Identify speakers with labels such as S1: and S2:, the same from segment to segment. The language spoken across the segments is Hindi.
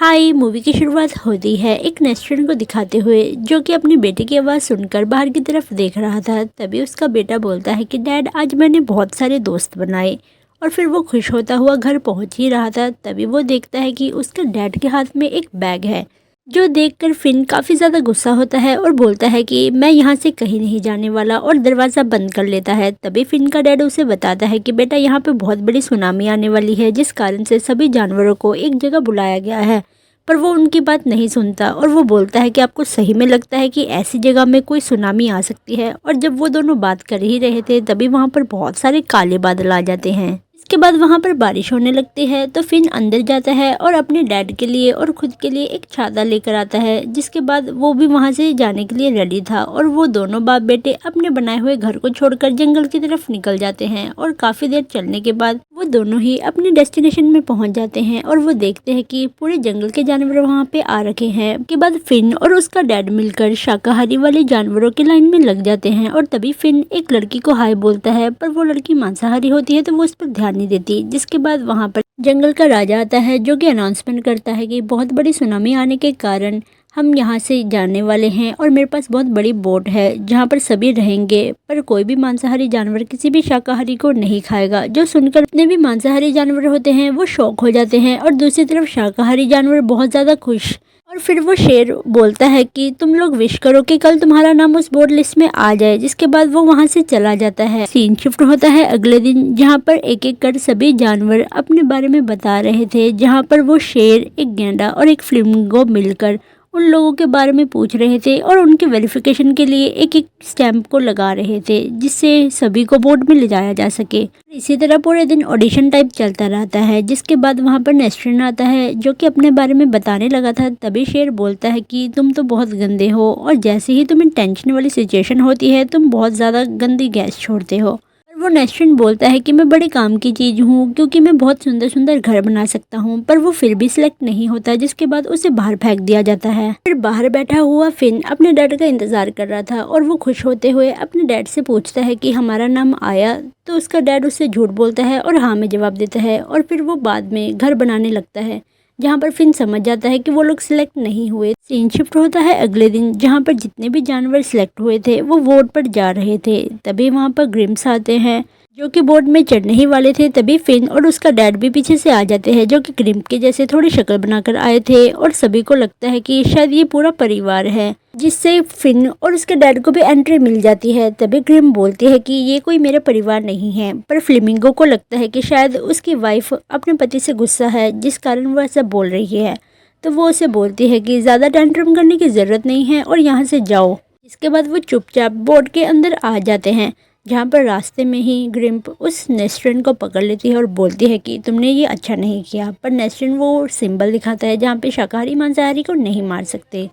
S1: हाय मूवी की शुरुआत होती है एक नेस्टन को दिखाते हुए जो कि अपनी बेटे की आवाज़ सुनकर बाहर की तरफ देख रहा था। तभी उसका बेटा बोलता है कि डैड आज मैंने बहुत सारे दोस्त बनाए। और फिर वो खुश होता हुआ घर पहुंच ही रहा था, तभी वो देखता है कि उसके डैड के हाथ में एक बैग है। जो देखकर फिन काफ़ी ज़्यादा गुस्सा होता है और बोलता है कि मैं यहाँ से कहीं नहीं जाने वाला, और दरवाज़ा बंद कर लेता है। तभी फिन का डैड उसे बताता है कि बेटा यहाँ पे बहुत बड़ी सुनामी आने वाली है, जिस कारण से सभी जानवरों को एक जगह बुलाया गया है। पर वो उनकी बात नहीं सुनता और वो बोलता है कि आपको सही में लगता है कि ऐसी जगह में कोई सुनामी आ सकती है। और जब वो दोनों बात कर ही रहे थे तभी वहाँ पर बहुत सारे काले बादल आ जाते हैं। इसके बाद वहाँ पर बारिश होने लगती है, तो फिन अंदर जाता है और अपने डैड के लिए और खुद के लिए एक छाता लेकर आता है। जिसके बाद वो भी वहाँ से जाने के लिए रेडी था और वो दोनों बाप बेटे अपने बनाए हुए घर को छोड़कर जंगल की तरफ निकल जाते हैं। और काफ़ी देर चलने के बाद वो दोनों ही अपने डेस्टिनेशन में पहुंच जाते हैं और वो देखते हैं कि पूरे जंगल के जानवर वहां पे आ रखे हैं। उसके बाद फिन और उसका डैड मिलकर शाकाहारी वाले जानवरों की लाइन में लग जाते हैं। और तभी फिन एक लड़की को हाय बोलता है, पर वो लड़की मांसाहारी होती है तो वो उस पर ध्यान नहीं देती। जिसके बाद वहां पर जंगल का राजा आता है जो कि अनाउंसमेंट करता है कि बहुत बड़ी सुनामी आने के कारण हम यहाँ से जाने वाले हैं और मेरे पास बहुत बड़ी बोट है जहाँ पर सभी रहेंगे, पर कोई भी मांसाहारी जानवर किसी भी शाकाहारी को नहीं खाएगा। जो सुनकर जितने भी मांसाहारी जानवर होते हैं वो शौक हो जाते हैं और दूसरी तरफ शाकाहारी जानवर बहुत ज़्यादा खुश। और फिर वो शेर बोलता है कि तुम लोग विश करो कि कल तुम्हारा नाम उस बोर्ड लिस्ट में आ जाए। जिसके बाद वो वहां से चला जाता है। सीन शिफ्ट होता है अगले दिन, जहां पर एक एक कर सभी जानवर अपने बारे में बता रहे थे। जहां पर वो शेर, एक गेंडा और एक फ्लेमिंगो मिलकर उन लोगों के बारे में पूछ रहे थे और उनके वेरिफिकेशन के लिए एक एक स्टैंप को लगा रहे थे, जिससे सभी को बोर्ड में ले जाया जा सके। इसी तरह पूरे दिन ऑडिशन टाइप चलता रहता है। जिसके बाद वहां पर नेस्टन आता है जो कि अपने बारे में बताने लगा था। तभी शेर बोलता है कि तुम तो बहुत गंदे हो और जैसे ही तुम्हें टेंशन वाली सिचुएशन होती है तुम बहुत ज़्यादा गंदी गैस छोड़ते हो। वो नेस्टन बोलता है कि मैं बड़े काम की चीज़ हूँ क्योंकि मैं बहुत सुंदर सुंदर घर बना सकता हूँ, पर वो फिर भी सिलेक्ट नहीं होता। जिसके बाद उसे बाहर फेंक दिया जाता है। फिर बाहर बैठा हुआ फिन अपने डैड का इंतजार कर रहा था और वो खुश होते हुए अपने डैड से पूछता है कि हमारा नाम आया। तो उसका डैड उससे झूठ बोलता है और हाँ में जवाब देता है। और फिर वो बाद में घर बनाने लगता है, जहाँ पर फिन समझ जाता है कि वो लोग सिलेक्ट नहीं हुए। सीन शिफ्ट होता है अगले दिन, जहाँ पर जितने भी जानवर सिलेक्ट हुए थे वो वोट पर जा रहे थे। तभी वहाँ पर ग्रिम्स आते हैं जो कि बोर्ड में चढ़ने ही वाले थे। तभी फिन और उसका डैड भी पीछे से आ जाते हैं, जो कि ग्रिम्प के जैसे थोड़ी शक्ल बनाकर आए थे। और सभी को लगता है कि शायद ये पूरा परिवार है, जिससे फिन और उसके डैड को भी एंट्री मिल जाती है। तभी ग्रिम बोलती है कि ये कोई मेरा परिवार नहीं है, पर फ्लेमिंगो को लगता है कि शायद उसकी वाइफ अपने पति से गुस्सा है जिस कारण वो ऐसा बोल रही है। तो वो उसे बोलती है कि ज़्यादा टेंट्रम करने की ज़रूरत नहीं है और यहाँ से जाओ। इसके बाद वो चुपचाप बोर्ड के अंदर आ जाते हैं, जहाँ पर रास्ते में ही ग्रिम्प उस नेस्टन को पकड़ लेती है और बोलती है कि तुमने ये अच्छा नहीं किया। पर नेस्टन वो सिंबल दिखाता है जहाँ पे शाकाहारी मांसाहारी को नहीं मार सकते।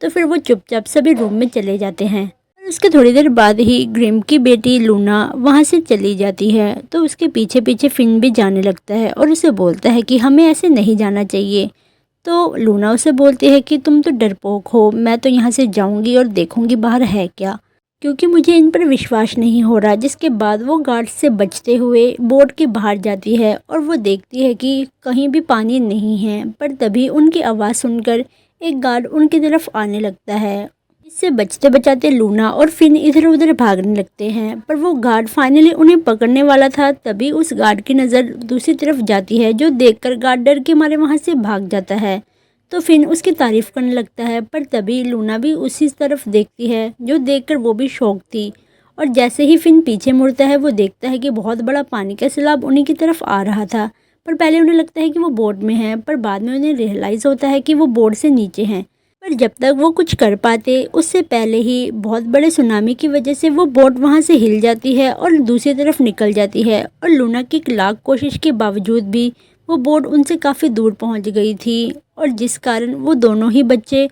S1: तो फिर वो चुपचाप सभी रूम में चले जाते हैं। और उसके थोड़ी देर बाद ही ग्रिम्प की बेटी लूना वहाँ से चली जाती है। तो उसके पीछे पीछे फिन भी जाने लगता है और उसे बोलता है कि हमें ऐसे नहीं जाना चाहिए। तो लूना उसे बोलती है कि तुम तो डरपोक हो, मैं तो यहाँ से जाऊँगी और देखूँगी बाहर है क्या, क्योंकि मुझे इन पर विश्वास नहीं हो रहा। जिसके बाद वो गार्ड से बचते हुए बोट के बाहर जाती है और वो देखती है कि कहीं भी पानी नहीं है। पर तभी उनकी आवाज़ सुनकर एक गार्ड उनकी तरफ आने लगता है। इससे बचते बचाते लूना और फिन इधर उधर भागने लगते हैं, पर वो गार्ड फाइनली उन्हें पकड़ने वाला था। तभी उस गार्ड की नज़र दूसरी तरफ जाती है, जो देखकर गार्ड डर के मारे वहाँ से भाग जाता है। तो फिन उसकी तारीफ करने लगता है, पर तभी लूना भी उसी तरफ देखती है, जो देखकर वो भी शौक थी। और जैसे ही फिन पीछे मुड़ता है वो देखता है कि बहुत बड़ा पानी का सैलाब उन्हीं की तरफ आ रहा था। पर पहले उन्हें लगता है कि वो बोट में है, पर बाद में उन्हें रियलाइज़ होता है कि वो बोट से नीचे हैं। पर जब तक वो कुछ कर पाते उससे पहले ही बहुत बड़े सुनामी की वजह से वो बोट वहाँ से हिल जाती है और दूसरी तरफ निकल जाती है। और लूना की लाख कोशिश के बावजूद भी वो बोट उनसे काफ़ी दूर पहुँच गई थी, और जिस कारण वो दोनों ही बच्चे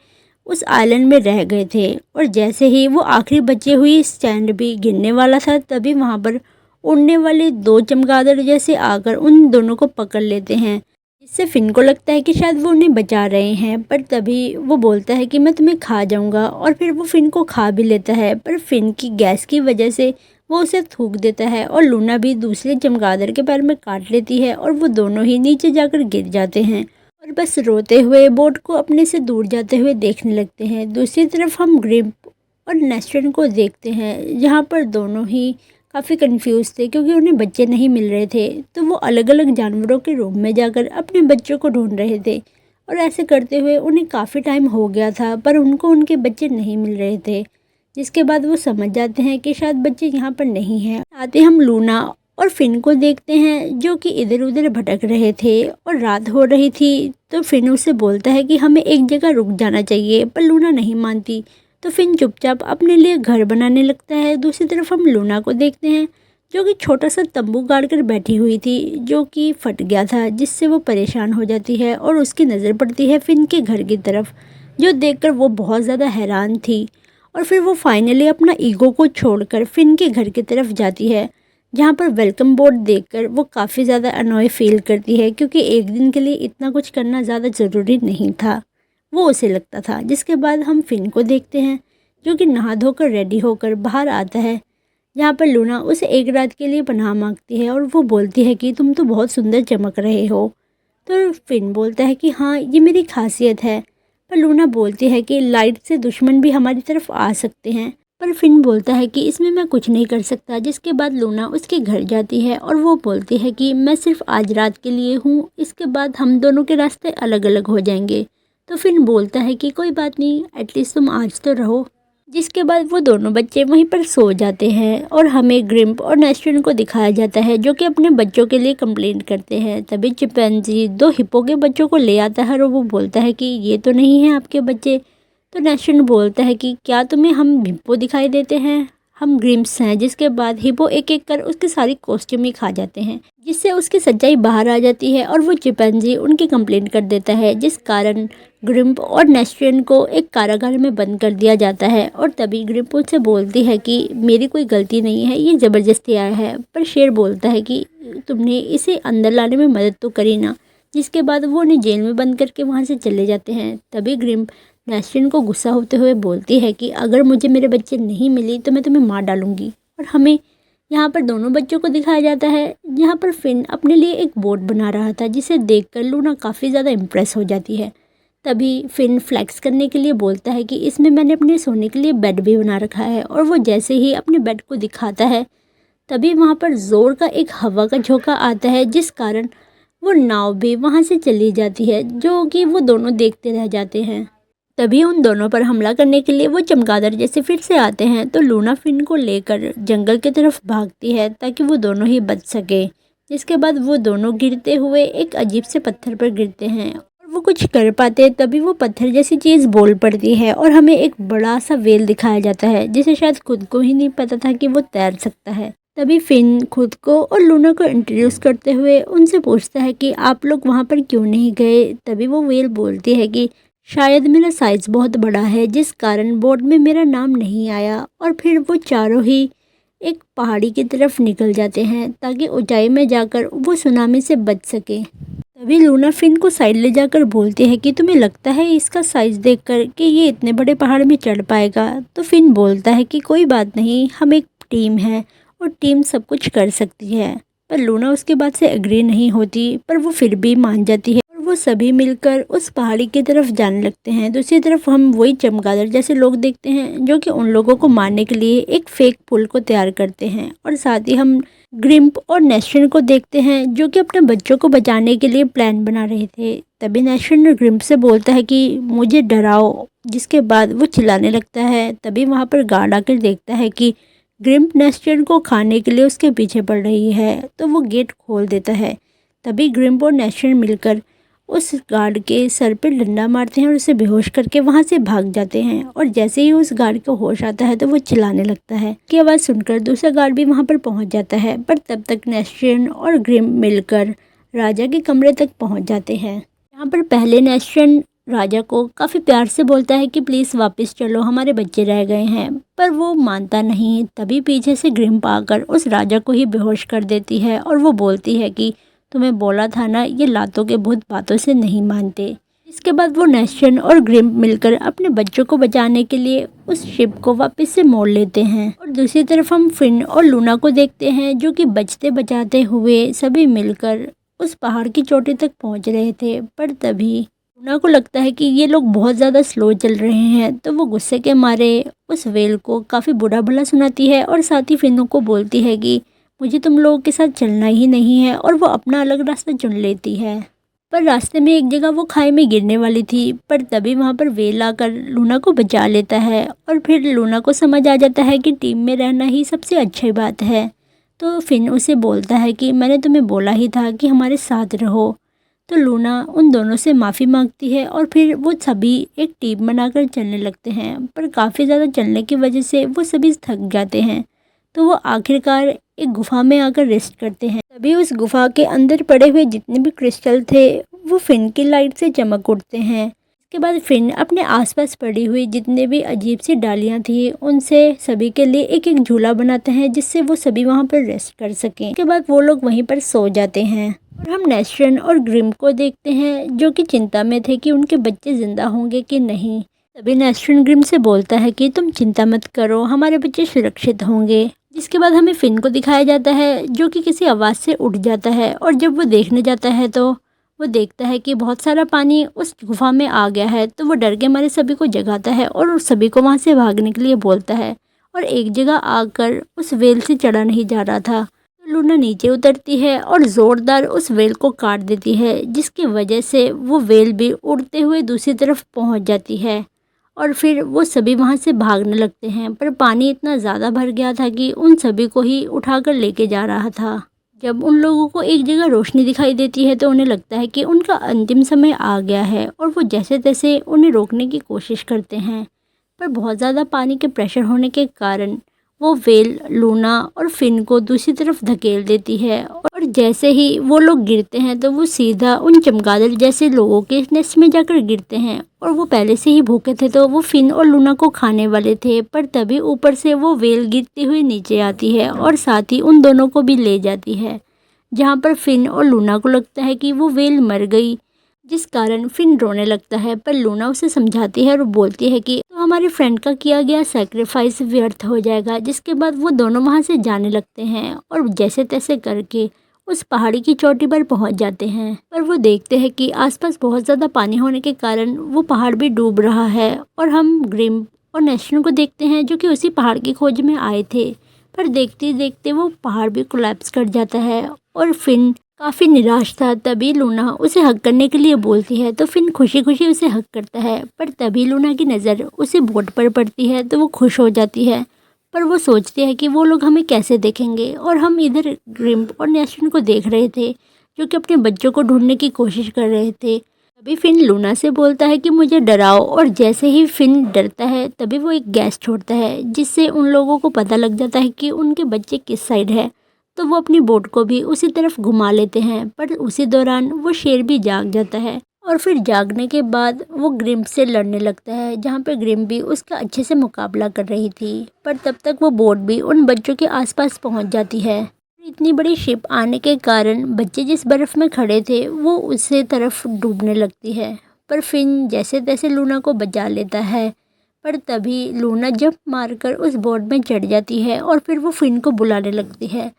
S1: उस आइलैंड में रह गए थे। और जैसे ही वो आखिरी बचे हुई स्टैंड भी गिरने वाला था, तभी वहाँ पर उड़ने वाले दो चमगादड़ जैसे आकर उन दोनों को पकड़ लेते हैं। इससे फिन को लगता है कि शायद वो उन्हें बचा रहे हैं, पर तभी वो बोलता है कि मैं तुम्हें खा जाऊंगा। और फिर वो फिन को खा भी लेता है, पर फिन की गैस की वजह से वो उसे थूक देता है और लूना भी दूसरे चमगादड़ के पैर में काट लेती है और वो दोनों ही नीचे जाकर गिर जाते हैं। और बस रोते हुए बोट को अपने से दूर जाते हुए देखने लगते हैं। दूसरी तरफ हम ग्रिम्प और नेस्टन को देखते हैं, जहाँ पर दोनों ही काफ़ी कंफ्यूज थे क्योंकि उन्हें बच्चे नहीं मिल रहे थे। तो वो अलग अलग जानवरों के रूम में जाकर अपने बच्चों को ढूंढ रहे थे और ऐसे करते हुए उन्हें काफ़ी टाइम हो गया था, पर उनको उनके बच्चे नहीं मिल रहे थे। जिसके बाद वो समझ जाते हैं कि शायद बच्चे यहाँ पर नहीं हैं। आते हम लूना और फिन को देखते हैं, जो कि इधर उधर भटक रहे थे और रात हो रही थी। तो फिन उसे बोलता है कि हमें एक जगह रुक जाना चाहिए, पर लूना नहीं मानती। तो फिन चुपचाप अपने लिए घर बनाने लगता है। दूसरी तरफ हम लूना को देखते हैं, जो कि छोटा सा तंबू गाड़ कर बैठी हुई थी, जो कि फट गया था, जिससे वो परेशान हो जाती है और उसकी नज़र पड़ती है फिन के घर की तरफ, जो देखकर वो बहुत ज़्यादा हैरान थी। और फिर वो फाइनली अपना ईगो को छोड़कर फिन के घर की तरफ जाती है, जहाँ पर वेलकम बोर्ड देखकर वो काफ़ी ज़्यादा अनॉय फील करती है, क्योंकि एक दिन के लिए इतना कुछ करना ज़्यादा ज़रूरी नहीं था, वो उसे लगता था। जिसके बाद हम फिन को देखते हैं, जो कि नहा धोकर रेडी होकर बाहर आता है, जहाँ पर लूना उसे एक रात के लिए पनाह मांगती है और वो बोलती है कि तुम तो बहुत सुंदर चमक रहे हो। तो फिन बोलता है कि हाँ, ये मेरी खासियत है। पर लूना बोलती है कि लाइट से दुश्मन भी हमारी तरफ आ सकते हैं। पर फिन बोलता है कि इसमें मैं कुछ नहीं कर सकता। जिसके बाद लूना उसके घर जाती है और वो बोलती है कि मैं सिर्फ आज रात के लिए हूँ, इसके बाद हम दोनों के रास्ते अलग अलग हो जाएंगे। तो फिन बोलता है कि कोई बात नहीं, एटलीस्ट तुम आज तो रहो। जिसके बाद वो दोनों बच्चे वहीं पर सो जाते हैं और हमें ग्रिम्प और नेस्टन को दिखाया जाता है, जो कि अपने बच्चों के लिए कंप्लेंट करते हैं। तभी चिंपैंजी दो हिप्पो के बच्चों को ले आता है और वो बोलता है कि ये तो नहीं है आपके बच्चे। तो नेस्टन बोलता है कि क्या तुम्हें हम हिप्पो दिखाई देते हैं, हम ग्रिम्प्स हैं। जिसके बाद हिप्पो एक एक कर उसकी सारी कॉस्ट्यूम ही खा जाते हैं, जिससे उसकी सच्चाई बाहर आ जाती है और वो चिंपैंजी उनकी कंप्लेंट कर देता है, जिस कारण ग्रिम्प और नेस्टन को एक कारागार में बंद कर दिया जाता है। और तभी ग्रिम्प उससे बोलती है कि मेरी कोई गलती नहीं है, ये ज़बरदस्ती आया है। पर शेर बोलता है कि तुमने इसे अंदर लाने में मदद तो करी ना। जिसके बाद वो उन्हें जेल में बंद करके वहाँ से चले जाते हैं। तभी ग्रिम्प नेस्टन को गुस्सा होते हुए बोलती है कि अगर मुझे मेरे बच्चे नहीं मिले तो मैं तुम्हें मार डालूंगी। और हमें यहाँ पर दोनों बच्चों को दिखाया जाता है, जहाँ पर फिन अपने लिए एक बोट बना रहा था, जिसे देखकर लूना काफ़ी ज़्यादा इम्प्रेस हो जाती है। तभी फिन फ्लैक्स करने के लिए बोलता है कि इसमें मैंने अपने सोने के लिए बेड भी बना रखा है। और वो जैसे ही अपने बेड को दिखाता है, तभी वहाँ पर ज़ोर का एक हवा का झोंका आता है, जिस कारण वो नाव भी वहाँ से चली जाती है, जो कि वो दोनों देखते रह जाते हैं। तभी उन दोनों पर हमला करने के लिए वो चमगादड़ जैसे फिर से आते हैं। तो लूना फिन को लेकर जंगल की तरफ भागती है ताकि वो दोनों ही बच सके। जिसके बाद वो दोनों गिरते हुए एक अजीब से पत्थर पर गिरते हैं और वो कुछ कर पाते, तभी वो पत्थर जैसी चीज़ बोल पड़ती है और हमें एक बड़ा सा व्हेल दिखाया जाता है, जिसे शायद खुद को ही नहीं पता था कि वो तैर सकता है। तभी फिन खुद को और लूना को इंट्रोड्यूस करते हुए उनसे पूछता है कि आप लोग वहाँ पर क्यों नहीं गए। तभी वो व्हेल बोलती है कि शायद मेरा साइज़ बहुत बड़ा है, जिस कारण बोर्ड में मेरा नाम नहीं आया। और फिर वो चारों ही एक पहाड़ी की तरफ निकल जाते हैं ताकि ऊंचाई में जाकर वो सुनामी से बच सके। तभी लूना फिन को साइड ले जाकर बोलती है कि तुम्हें लगता है इसका साइज़ देखकर कि ये इतने बड़े पहाड़ में चढ़ पाएगा। तो फिन बोलता है कि कोई बात नहीं, हम एक टीम है और टीम सब कुछ कर सकती है। पर लूना उसके बात से एग्री नहीं होती, पर वो फिर भी मान जाती है। वो सभी मिलकर उस पहाड़ी की तरफ जाने लगते हैं। दूसरी तरफ हम वही चमगादड़ जैसे लोग देखते हैं, जो कि उन लोगों को मारने के लिए एक फेक पुल को तैयार करते हैं। और साथ ही हम ग्रिम्प और नेस्टन को देखते हैं, जो कि अपने बच्चों को बचाने के लिए प्लान बना रहे थे। तभी नेस्टन ग्रिम्प से बोलता है कि मुझे डराओ। जिसके बाद वो चिल्लाने लगता है। तभी वहाँ पर गार्ड आकर देखता है कि ग्रिम्प नेस्टन को खाने के लिए उसके पीछे पड़ रही है, तो वो गेट खोल देता है। तभी ग्रिम्प और नेस्टन मिलकर उस गार्ड के सर पे डंडा मारते हैं और उसे बेहोश करके वहाँ से भाग जाते हैं। और जैसे ही उस गार्ड को होश आता है तो वो चिल्लाने लगता है। की आवाज़ सुनकर दूसरा गार्ड भी वहाँ पर पहुँच जाता है, पर तब तक नेस्टन और ग्रिम्प मिलकर राजा के कमरे तक पहुँच जाते हैं। यहाँ पर पहले नेस्टन राजा को काफ़ी प्यार से बोलता है कि प्लीज़ वापस चलो, हमारे बच्चे रह गए हैं, पर वो मानता नहीं। तभी पीछे से ग्रिम्प आकर उस राजा को ही बेहोश कर देती है और वो बोलती है कि तुम्हें बोला था ना, ये लातों के भूत बातों से नहीं मानते। इसके बाद वो नेस्टन और ग्रिम्प मिलकर अपने बच्चों को बचाने के लिए उस शिप को वापस से मोड़ लेते हैं। और दूसरी तरफ हम फिन और लूना को देखते हैं, जो कि बचते बचाते हुए सभी मिलकर उस पहाड़ की चोटी तक पहुंच रहे थे, पर तभी लूना को लगता है कि ये लोग बहुत ज़्यादा स्लो चल रहे हैं, तो वो गुस्से के मारे उस व्हेल को काफ़ी बुरा भला सुनाती है और साथ ही फिनों को बोलती है कि मुझे तुम लोगों के साथ चलना ही नहीं है, और वो अपना अलग रास्ता चुन लेती है। पर रास्ते में एक जगह वो खाई में गिरने वाली थी, पर तभी वहाँ पर व्हेल आकर लूना को बचा लेता है, और फिर लूना को समझ आ जाता है कि टीम में रहना ही सबसे अच्छी बात है। तो फिन उसे बोलता है कि मैंने तुम्हें बोला ही था कि हमारे साथ रहो। तो लूना उन दोनों से माफ़ी मांगती है और फिर वो सभी एक टीम बनाकर चलने लगते हैं, पर काफ़ी ज़्यादा चलने की वजह से वो सभी थक जाते हैं। तो वो आखिरकार एक गुफा में आकर रेस्ट करते हैं। तभी उस गुफा के अंदर पड़े हुए जितने भी क्रिस्टल थे वो फिन की लाइट से चमक उठते हैं। इसके बाद फिन अपने आसपास पड़ी हुई जितने भी अजीब सी डालियाँ थी उनसे सभी के लिए एक एक झूला बनाते हैं, जिससे वो सभी वहाँ पर रेस्ट कर सकें। इसके बाद वो लोग वहीं पर सो जाते हैं और हम नेस्ट्रन और ग्रिम को देखते हैं, जो कि चिंता में थे कि उनके बच्चे जिंदा होंगे कि नहीं। तभी नेस्ट्रन ग्रिम से बोलता है कि तुम चिंता मत करो, हमारे बच्चे सुरक्षित होंगे। जिसके बाद हमें फिन को दिखाया जाता है, जो कि किसी आवाज़ से उठ जाता है, और जब वो देखने जाता है तो वो देखता है कि बहुत सारा पानी उस गुफा में आ गया है। तो वो डर के मारे सभी को जगाता है और उस सभी को वहाँ से भागने के लिए बोलता है, और एक जगह आकर उस वेल से चढ़ा नहीं जा रहा था। तो लूना नीचे उतरती है और ज़ोरदार उस वेल को काट देती है, जिसकी वजह से वो वेल भी उड़ते हुए दूसरी तरफ पहुँच जाती है, और फिर वो सभी वहाँ से भागने लगते हैं। पर पानी इतना ज़्यादा भर गया था कि उन सभी को ही उठाकर लेके जा रहा था। जब उन लोगों को एक जगह रोशनी दिखाई देती है तो उन्हें लगता है कि उनका अंतिम समय आ गया है, और वो जैसे तैसे उन्हें रोकने की कोशिश करते हैं। पर बहुत ज़्यादा पानी के प्रेशर होने के कारण वो वेल लूना और फिन को दूसरी तरफ धकेल देती है, और जैसे ही वो लोग गिरते हैं तो वो सीधा उन चमगादड़ जैसे लोगों के नेस्ट में जाकर गिरते हैं। और वो पहले से ही भूखे थे तो वो फिन और लूना को खाने वाले थे, पर तभी ऊपर से वो वेल गिरती हुई नीचे आती है और साथ ही उन दोनों को भी ले जाती है, जहाँ पर फिन और लूना को लगता है कि वो वेल मर गई, जिस कारण फिन रोने लगता है। पर लूना उसे समझाती है और बोलती है कि तो हमारे फ्रेंड का किया गया सैक्रिफाइस व्यर्थ हो जाएगा। जिसके बाद वो दोनों वहाँ से जाने लगते हैं और जैसे तैसे करके उस पहाड़ी की चोटी पर पहुँच जाते हैं। पर वो देखते हैं कि आसपास बहुत ज़्यादा पानी होने के कारण वो पहाड़ भी डूब रहा है, और हम ग्रिम और नेस्ट्रन को देखते हैं, जो कि उसी पहाड़ की खोज में आए थे। पर देखते देखते वो पहाड़ भी कोलैप्स कर जाता है और फिन काफ़ी निराश था। तभी लूना उसे हग करने के लिए बोलती है, तो फिन खुशी खुशी उसे हग करता है। पर तभी लूना की नज़र उसे बोट पर पड़ती है तो वो खुश हो जाती है। पर वो सोचती है कि वो लोग हमें कैसे देखेंगे, और हम इधर ग्रिम और नेस्ट्रन को देख रहे थे, जो कि अपने बच्चों को ढूंढने की कोशिश कर रहे थे। तभी फिन लूना से बोलता है कि मुझे डराओ, और जैसे ही फिन डरता है तभी वो एक गैस छोड़ता है, जिससे उन लोगों को पता लग जाता है कि उनके बच्चे किस साइड है। तो वो अपनी बोट को भी उसी तरफ घुमा लेते हैं, पर उसी दौरान वो शेर भी जाग जाता है, और फिर जागने के बाद वो ग्रिम से लड़ने लगता है, जहाँ पे ग्रिम भी उसका अच्छे से मुकाबला कर रही थी। पर तब तक वो बोट भी उन बच्चों के आसपास पहुँच जाती है। इतनी बड़ी शिप आने के कारण बच्चे जिस बर्फ़ में खड़े थे वो उसी तरफ डूबने लगती है। पर फिन जैसे तैसे लूना को बचा लेता है। पर तभी लूना जंप मारकर उस बोट में चढ़ जाती है और फिर वो फिन को बुलाने लगती है।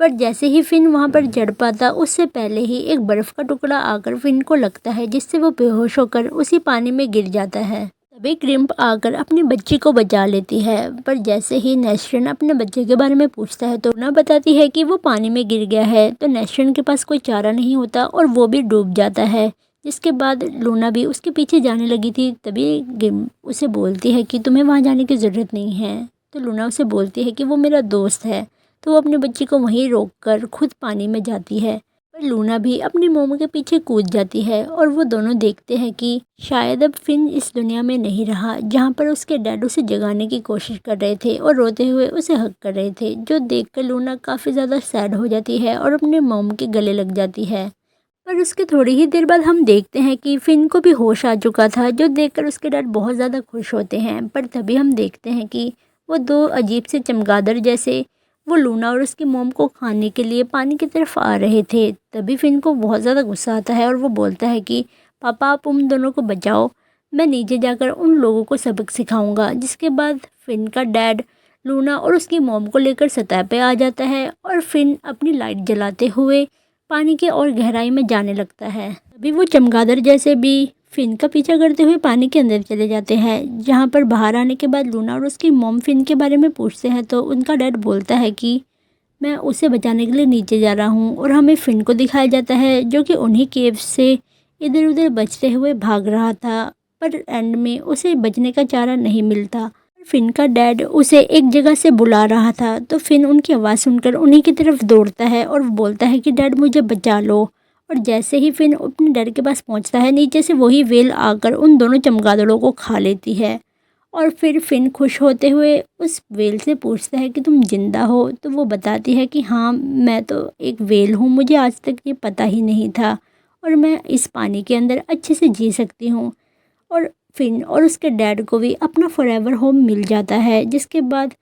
S1: पर जैसे ही फिन वहाँ पर चढ़ पाता उससे पहले ही एक बर्फ़ का टुकड़ा आकर फिन को लगता है, जिससे वो बेहोश होकर उसी पानी में गिर जाता है। तभी क्रिम्प आकर अपनी बच्ची को बचा लेती है। पर जैसे ही नेस्ट्रन अपने बच्चे के बारे में पूछता है तो लूना बताती है कि वो पानी में गिर गया है। तो नेस्ट्रन के पास कोई चारा नहीं होता और वो भी डूब जाता है। जिसके बाद लूना भी उसके पीछे जाने लगी थी। तभी ग्रिम्प उसे बोलती है कि तुम्हें वहाँ जाने की ज़रूरत नहीं है। तो लूना उसे बोलती है कि वो मेरा दोस्त है। तो वो अपने बच्ची को वहीं रोककर खुद पानी में जाती है। पर लूना भी अपनी मोम के पीछे कूद जाती है, और वो दोनों देखते हैं कि शायद अब फिन इस दुनिया में नहीं रहा, जहाँ पर उसके डैड उसे जगाने की कोशिश कर रहे थे और रोते हुए उसे हक कर रहे थे, जो देखकर लूना काफ़ी ज़्यादा सैड हो जाती है और अपने मोम के गले लग जाती है। पर उसके थोड़ी ही देर बाद हम देखते हैं कि फिन को भी होश आ चुका था, जो देखकर उसके डैड बहुत ज़्यादा खुश होते हैं। पर तभी हम देखते हैं कि वो दो अजीब से चमगादड़ जैसे वो लूना और उसकी मोम को खाने के लिए पानी की तरफ आ रहे थे। तभी फिन को बहुत ज़्यादा गुस्सा आता है और वो बोलता है कि पापा आप उन दोनों को बचाओ, मैं नीचे जाकर उन लोगों को सबक सिखाऊंगा। जिसके बाद फिन का डैड लूना और उसकी मोम को लेकर सतह पे आ जाता है, और फिन अपनी लाइट जलाते हुए पानी के और गहराई में जाने लगता है। अभी वो चमगादड़ जैसे भी फिन का पीछा करते हुए पानी के अंदर चले जाते हैं, जहाँ पर बाहर आने के बाद लूना और उसकी मॉम फिन के बारे में पूछते हैं तो उनका डैड बोलता है कि मैं उसे बचाने के लिए नीचे जा रहा हूँ। और हमें फिन को दिखाया जाता है जो कि उन्हीं केव से इधर उधर बचते हुए भाग रहा था, पर एंड में उसे बचने का चारा नहीं मिलता। फिन का डैड उसे एक जगह से बुला रहा था तो फिन उनकी आवाज़ सुनकर उन्हीं की तरफ दौड़ता है और बोलता है कि डैड मुझे बचा लो। और जैसे ही फिन अपने डैड के पास पहुंचता है, नीचे से वही व्हेल आकर उन दोनों चमगादड़ों को खा लेती है। और फिर फिन खुश होते हुए उस व्हेल से पूछता है कि तुम जिंदा हो, तो वो बताती है कि हाँ मैं तो एक व्हेल हूँ, मुझे आज तक ये पता ही नहीं था और मैं इस पानी के अंदर अच्छे से जी सकती हूँ। और फिन और उसके डैड को भी अपना फॉरएवर होम मिल जाता है, जिसके बाद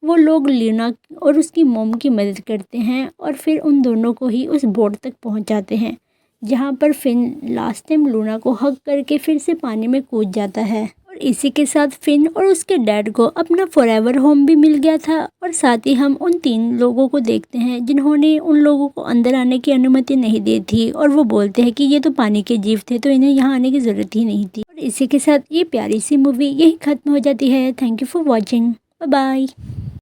S1: वो लोग लीना और उसकी मॉम की मदद करते हैं और फिर उन दोनों को ही उस बोट तक पहुंचाते हैं, जहां पर फिन लास्ट टाइम लूना को हग करके फिर से पानी में कूद जाता है। और इसी के साथ फिन और उसके डैड को अपना फॉरएवर होम भी मिल गया था। और साथ ही हम उन 3 लोगों को देखते हैं जिन्होंने उन लोगों को अंदर आने की अनुमति नहीं दी थी, और वो बोलते हैं कि ये तो पानी के जीव थे तो इन्हें यहाँ आने की ज़रूरत ही नहीं थी। और इसी के साथ ये प्यारी सी मूवी यही ख़त्म हो जाती है। Thank you for watching. Bye bye.